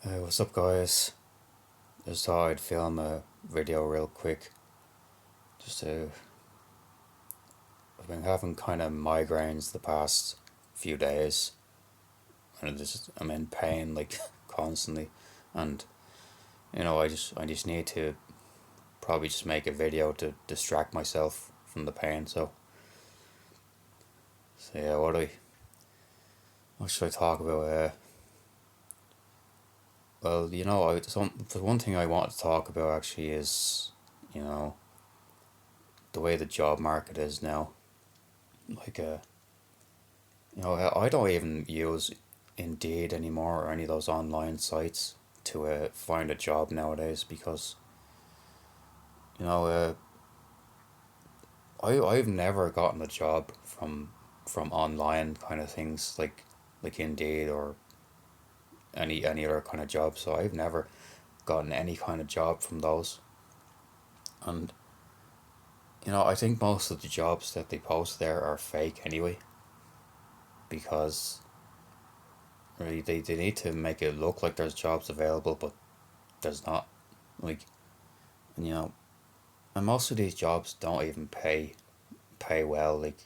Hey, what's up, guys? Just thought I'd film a video real quick. Just to, I've been having kind of migraines the past few days, and I'm in pain like constantly, and I just need to probably just make a video to distract myself from the pain. So yeah, what should I talk about? Well, the one thing I want to talk about actually is, you know, the way the job market is now. Like I don't even use Indeed anymore or any of those online sites to find a job nowadays because you know I've never gotten a job from online kind of things like Indeed or any other kind of job. So I've never gotten any kind of job from those, and I think most of the jobs that they post there are fake anyway because really they need to make it look like there's jobs available, but there's not. Like, and, and most of these jobs don't even pay well. Like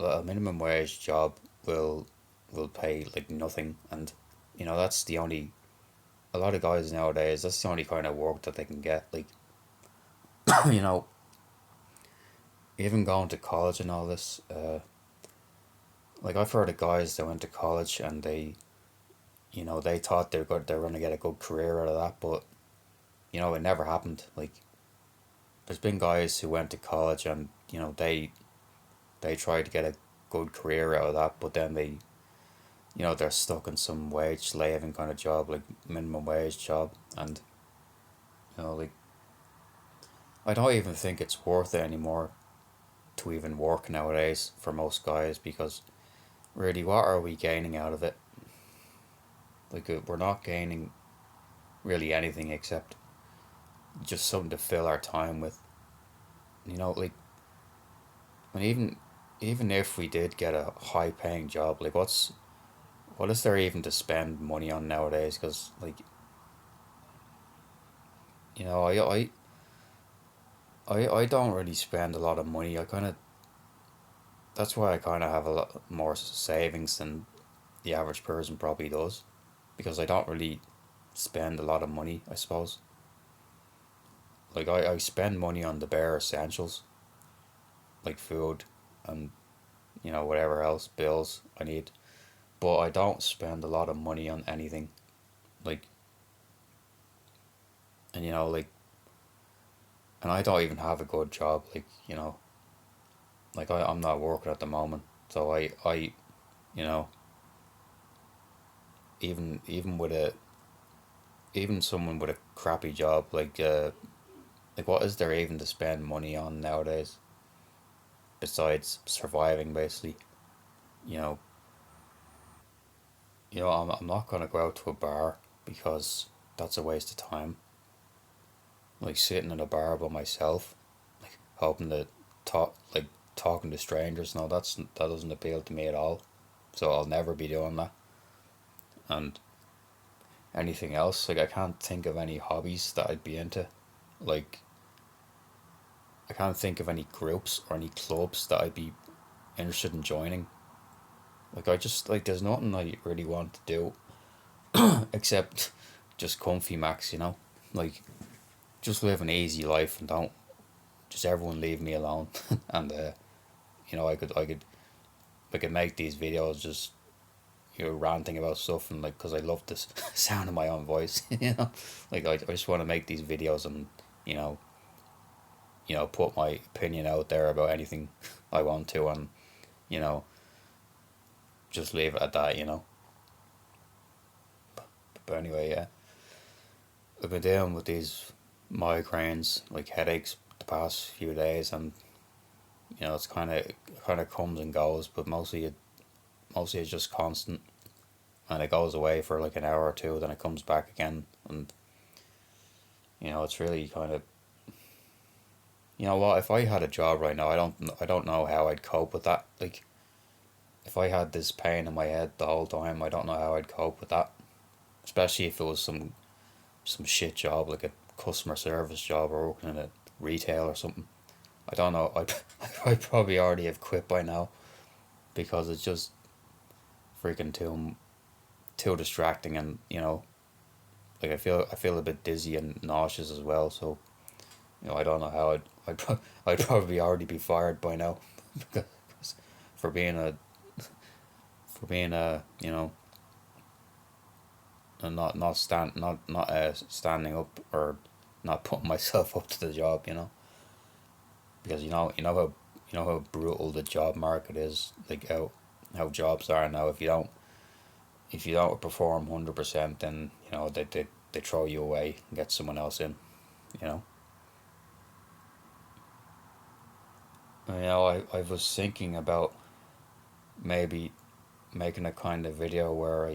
a minimum wage job will will pay like nothing, and that's the only a lot of guys nowadays. That's the only kind of work that they can get. Like you know, even going to college and all this. Like I've heard of guys that went to college and they thought they were gonna get a good career out of that, but it never happened. Like there's been guys who went to college and they tried to get a good career out of that, but then they're stuck in some wage slaving kind of job, like minimum wage job, and like I don't even think it's worth it anymore to even work nowadays for most guys because really, what are we gaining out of it? Like we're not gaining really anything except just something to fill our time with. Like and even if we did get a high paying job, like what is there even to spend money on nowadays? Because like you know, I don't really spend a lot of money. I kind of That's why I kind of have a lot more savings than the average person probably does, because I don't really spend a lot of money. I suppose like I spend money on the bare essentials like food and whatever else bills I need, but I don't spend a lot of money on anything like and and I don't even have a good job like I'm not working at the moment, so I you know even with a even someone with a crappy job like what is there even to spend money on nowadays besides surviving basically you know I'm not gonna go out to a bar because that's a waste of time, like sitting in a bar by myself like hoping to talking to strangers. No, that doesn't appeal to me at all, so I'll never be doing that. And anything else, like I can't think of any hobbies that I'd be into. Like I can't think of any groups or any clubs that I'd be interested in joining. Like I just like there's nothing I really want to do except just comfy max, like just live an easy life and don't just everyone leave me alone. And I could make these videos just ranting about stuff, and like because I love this sound of my own voice. Like I just want to make these videos and you know put my opinion out there about anything I want to, and you know just leave it at that. But anyway, yeah, I've been dealing with these migraines, like headaches, the past few days, and it's kind of comes and goes, but mostly it's just constant, and it goes away for like an hour or two, then it comes back again, and it's really kind of what if I had a job right now, I don't know how I'd cope with that. Like if I had this pain in my head the whole time, I don't know how I'd cope with that. Especially if it was some shit job like a customer service job or working in a retail or something. I don't know. I'd probably already have quit by now because it's just freaking too distracting, and like I feel a bit dizzy and nauseous as well. So I don't know how I'd probably already be fired by now because for being a not standing up or not putting myself up to the job. Because how brutal the job market is, like how jobs are now. If you don't perform 100%, then they throw you away and get someone else in. You know. I was thinking about maybe making a kind of video where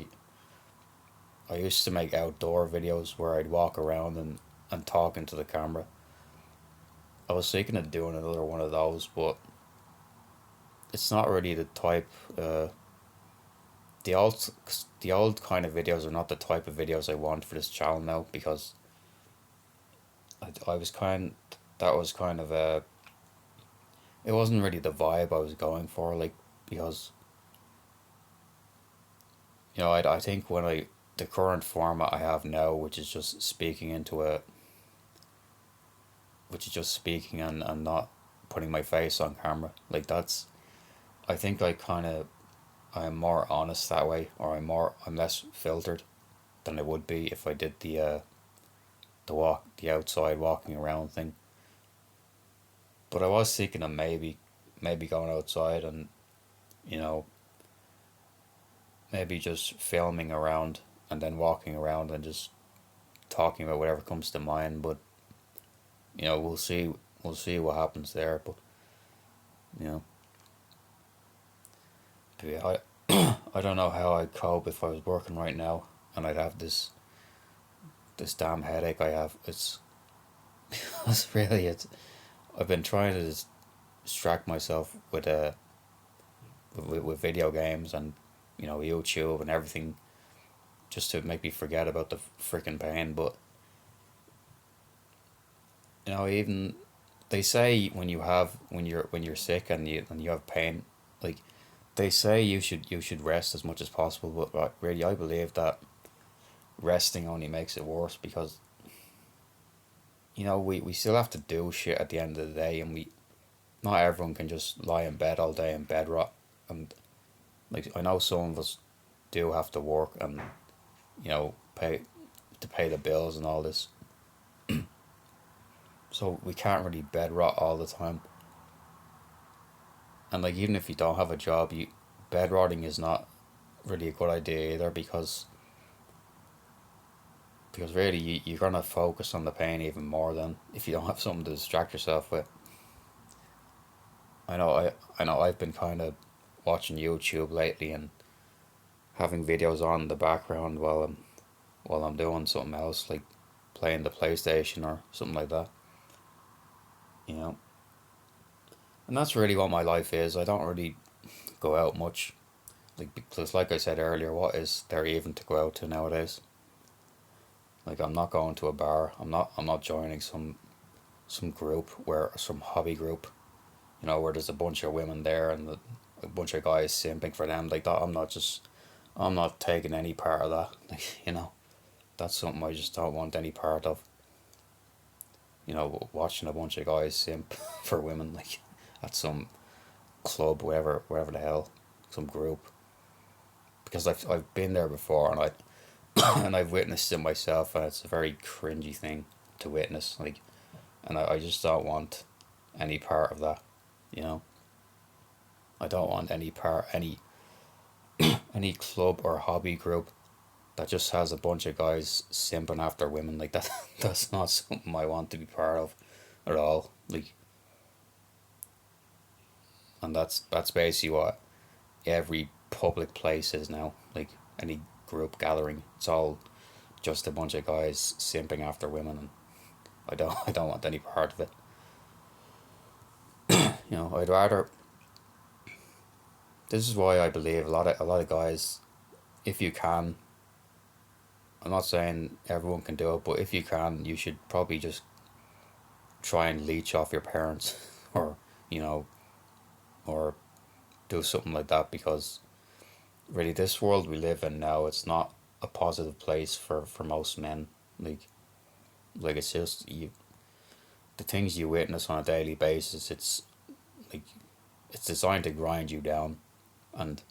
I used to make outdoor videos where I'd walk around and talk into the camera. I was thinking of doing another one of those, but it's not really the type. The old the old kind of videos are not the type of videos I want for this channel now, because I was that was kind of a it wasn't really the vibe I was going for, like, because I think when the current format I have now, which is just speaking and not putting my face on camera, like, that's I think I'm more honest that way, or I'm less filtered than I would be if I did the outside walking around thing. But I was thinking of maybe going outside and you know maybe just filming around and then walking around and just talking about whatever comes to mind. But we'll see what happens there. But you know, yeah, I don't know how I'd cope if I was working right now and I'd have this damn headache I have. It's I've been trying to distract myself with video games and YouTube and everything, just to make me forget about the freaking pain. But even they say when you're sick and you have pain, like, they say you should rest as much as possible. But really, I believe that resting only makes it worse, because we still have to do shit at the end of the day, and we not everyone can just lie in bed all day and bed rot. And, like, I know some of us do have to work and pay the bills and all this, so we can't really bed rot all the time. And, like, even if you don't have a job, you bed rotting is not really a good idea either, because really you're gonna focus on the pain even more than if you don't have something to distract yourself with. I know I've been kind of watching YouTube lately and having videos on in the background while I'm doing something else, like playing the PlayStation or something like that. You know, and that's really what my life is. I don't really go out much, like, because, like I said earlier, what is there even to go out to nowadays? Like, I'm not going to a bar. I'm not joining some group, where some hobby group, where there's a bunch of women there and a bunch of guys simping for them, like that. I'm not taking any part of that. Like, that's something I just don't want any part of. Watching a bunch of guys simp for women, like, at some club, wherever the hell, some group. Because I've been there before, and and I've witnessed it myself, and it's a very cringy thing to witness. Like, and I just don't want any part of that. You know, I don't want any club or hobby group that just has a bunch of guys simping after women like that. That's not something I want to be part of at all. Like, and that's basically what every public place is now. Like, any group gathering, it's all just a bunch of guys simping after women, and I don't want any part of it. I'd rather this is why I believe a lot of guys, if you can, I'm not saying everyone can do it, but if you can, you should probably just try and leech off your parents, or you know, or do something like that, because really this world we live in now, it's not a positive place for most men. Like like it's just you, the things you witness on a daily basis. It's like it's designed to grind you down, and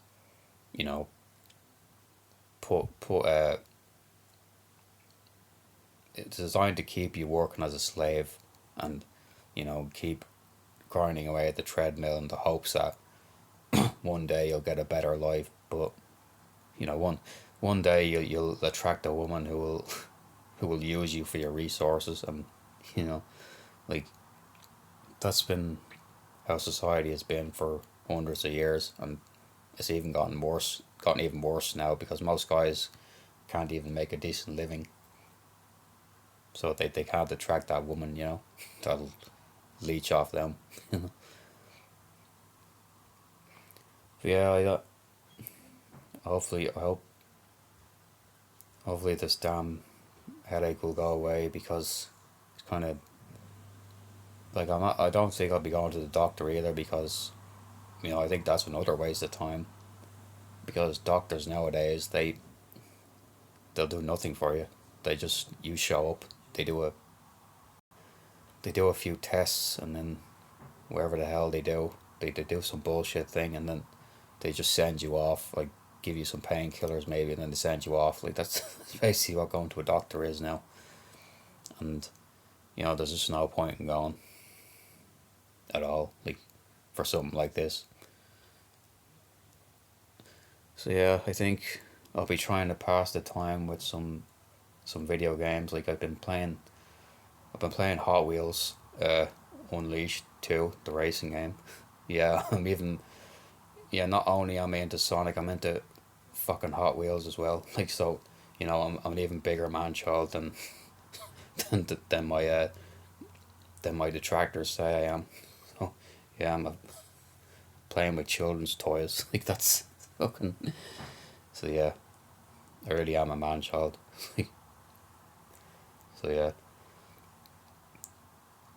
you know put it's designed to keep you working as a slave, and keep grinding away at the treadmill in the hopes that one day you'll get a better life. But one day you'll attract a woman who will use you for your resources, and you know like that's been how society has been for hundreds of years, and it's gotten even worse now, because most guys can't even make a decent living, so they can't attract that woman, that'll leech off them. But yeah, hopefully, hopefully this damn headache will go away, because it's kind of like I don't think I'll be going to the doctor either, because I think that's another waste of time, because doctors nowadays, they'll do nothing for you. You show up, they do a few tests, and then wherever the hell they do some bullshit thing, and then they just send you off, like give you some painkillers maybe, and then they send you off. Like that's basically what going to a doctor is now. And there's just no point in going at all, like, for something like this. So yeah, I think I'll be trying to pass the time with some video games. Like I've been playing Hot Wheels, Unleashed 2, the racing game. Yeah, not only am I into Sonic, I'm into fucking Hot Wheels as well. Like, so, I'm an even bigger man child than my detractors say I am. So yeah, playing with children's toys. Like, that's fucking. So yeah, I really am a man child. So yeah,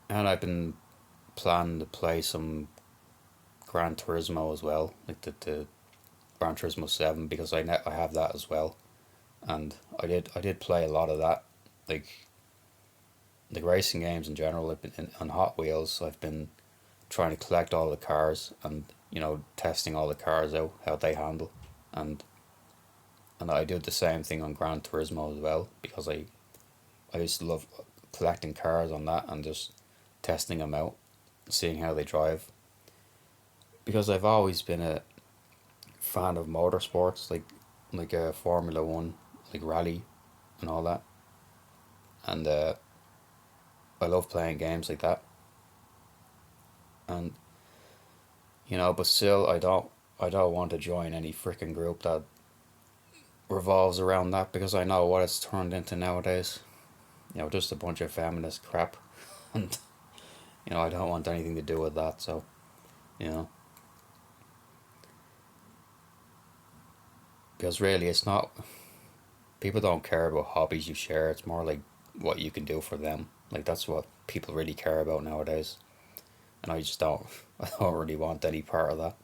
and I've been planning to play some Gran Turismo as well, like the Gran Turismo 7, because I have that as well, and I did play a lot of that, like the racing games in general. On Hot Wheels, I've been trying to collect all the cars, and testing all the cars out, how they handle, and I did the same thing on Gran Turismo as well, because I used to love collecting cars on that, and just testing them out, seeing how they drive, because I've always been a fan of motorsports, like Formula One, like rally, and all that, and I love playing games like that, and but still I don't want to join any freaking group that revolves around that, because I know what it's turned into nowadays. Just a bunch of feminist crap, and I don't want anything to do with that. So, you know, because really, it's not. People don't care about hobbies you share. It's more like what you can do for them. Like, that's what people really care about nowadays, and I just don't. I don't really want any part of that.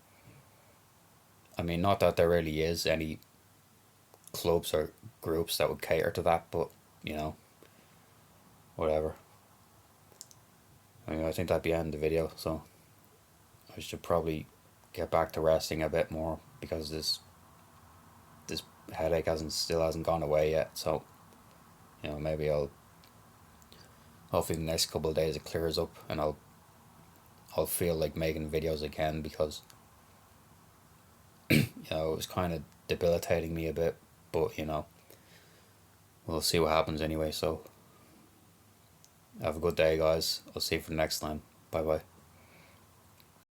I mean, not that there really is any clubs or groups that would cater to that, but you know, whatever. I mean, I think that'd be the end of the video, so I should probably get back to resting a bit more, because this headache still hasn't gone away yet. So maybe hopefully the next couple of days it clears up, and I'll feel like making videos again, because it was kind of debilitating me a bit, but we'll see what happens anyway. So have a good day, guys. I'll see you for the next time. Bye bye.